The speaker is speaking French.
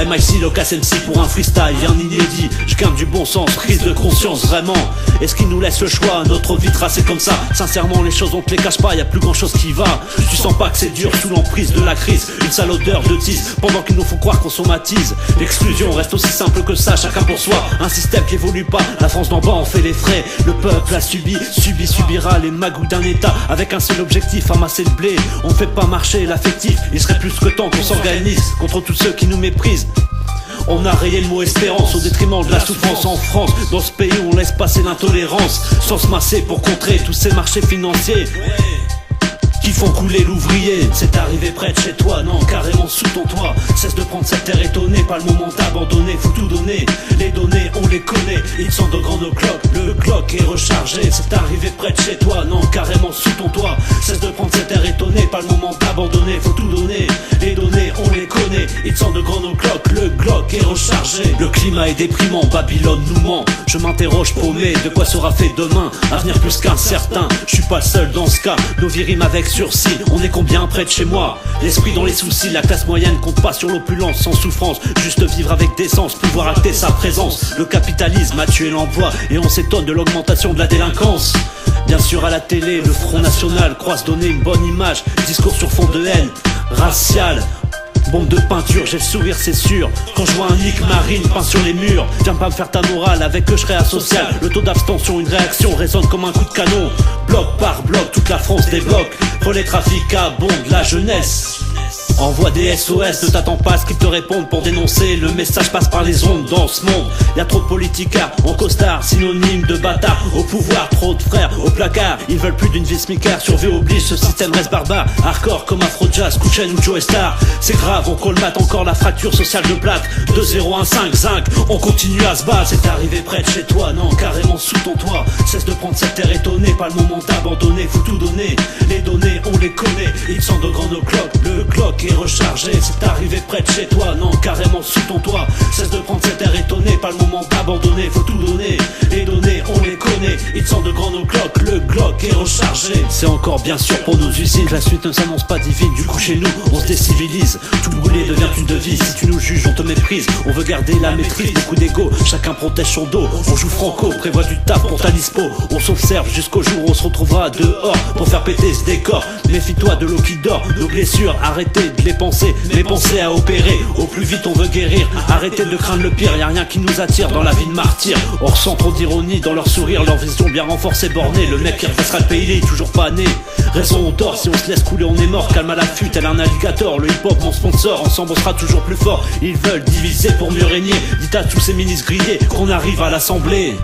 MIC, Locas MC pour un freestyle, un inédit. Je garde du bon sens, prise de conscience vraiment. Est-ce qu'il nous laisse le choix, notre vie tracée comme ça? Sincèrement les choses on te les cache pas, y a plus grand chose qui va. Tu sens pas que c'est dur sous l'emprise de la crise. Une sale odeur de tise, pendant qu'il nous faut croire qu'on somatise. L'exclusion reste aussi simple que ça, chacun pour soi. Un système qui évolue pas, la France d'en bas en fait les frais. Le peuple a subi, subira les magouilles d'un état. Avec un seul objectif, amasser le blé. On fait pas marcher l'affectif, il serait plus que temps qu'on s'organise contre tous ceux qui nous méprisent. On a rayé le mot espérance au détriment de la souffrance en France. Dans ce pays où on laisse passer l'intolérance sans se masser pour contrer tous ces marchés financiers qui font couler l'ouvrier. C'est arrivé près de chez toi, non, carrément sous ton toit. Cesse de prendre cette terre étonnée, pas le moment d'abandonner, faut tout donner. Les données, on les connaît, ils sont de grandes cloques. Le clock est rechargé, c'est arrivé près de chez toi, non, carrément sous ton toit. Cesse de prendre cette terre étonnée, pas le moment d'abandonner, faut tout donner. Les données, on les connaît, ils sont de grandes cloques. Le Glock est rechargé. Le climat est déprimant, Babylone nous ment. Je m'interroge paumé, de quoi sera fait demain? Avenir plus qu'incertain, je suis pas seul dans ce cas. Nos vies riment avec sursis, on est combien près de chez moi? L'esprit dans les soucis, la classe moyenne compte pas sur l'opulence sans souffrance. Juste vivre avec décence, pouvoir acter sa présence. Le capitalisme a tué l'emploi et on s'étonne de l'augmentation de la délinquance. Bien sûr à la télé, le Front National croit se donner une bonne image. Discours sur fond de haine raciale. Bombe de peinture, j'ai le sourire c'est sûr. Quand je vois un Nick Marine peint sur les murs. Viens pas me faire ta morale, avec eux je serai asocial. Le taux d'abstention, une réaction résonne comme un coup de canon. Bloc par bloc, toute la France débloque. Relais trafiquants, de la jeunesse. Envoie des SOS, ne t'attends pas à ce qu'ils te répondent pour dénoncer. Le message passe par les ondes dans ce monde. Y'a trop de politicards en costard, synonyme de bâtard. Au pouvoir, trop de frères au placard. Ils veulent plus d'une vie smicarde, survie oblige, ce système reste barbare. Hardcore comme Afro Jazz, Kouchen ou Joe Star. C'est grave, on colmate encore la fracture sociale de plate. 2-0-1-5, zinc, on continue à se battre. C'est arrivé près de chez toi, non, carrément sous ton toit. Cesse de prendre cette terre étonnée, pas le moment d'abandonner, faut tout donner. Les données, on les connaît, ils sont de grandes cloques. Le clock est rechargé, c'est arrivé près de chez toi, non, carrément sous ton toit. Cesse de prendre cette terre étonnée, pas le moment d'abandonner, faut tout donner. Les données, on les connaît, ils sont de grandes cloques. Le Glock est rechargé. C'est encore bien sûr pour nos usines, la suite ne s'annonce pas divine. Du coup chez nous, on se décivilise. Tout brûler devient une devise, si tu nous juges, on te méprise. On veut garder la maîtrise, beaucoup d'ego, chacun protège son dos. On joue franco, prévoit du taf pour ta dispo. On s'observe jusqu'au jour où on se retrouvera dehors pour faire péter ce décor. Méfie-toi de l'eau qui dort, nos blessures, arrêtez de les penser, mais pensez à opérer. Au plus vite on veut guérir, arrêtez de craindre le pire. Y'a rien qui nous attire dans la vie de martyr. On ressent trop d'ironie dans leur sourire, leur vision bien renforcée, bornée. Le mec qui repassera le pays, il est toujours pas né. Raison ou tort, si on se laisse couler on est mort. Calme à l'affût, tel un alligator. Le hip-hop mon sponsor, ensemble on sera toujours plus fort. Ils veulent diviser pour mieux régner. Dites à tous ces ministres grillés qu'on arrive à l'assemblée.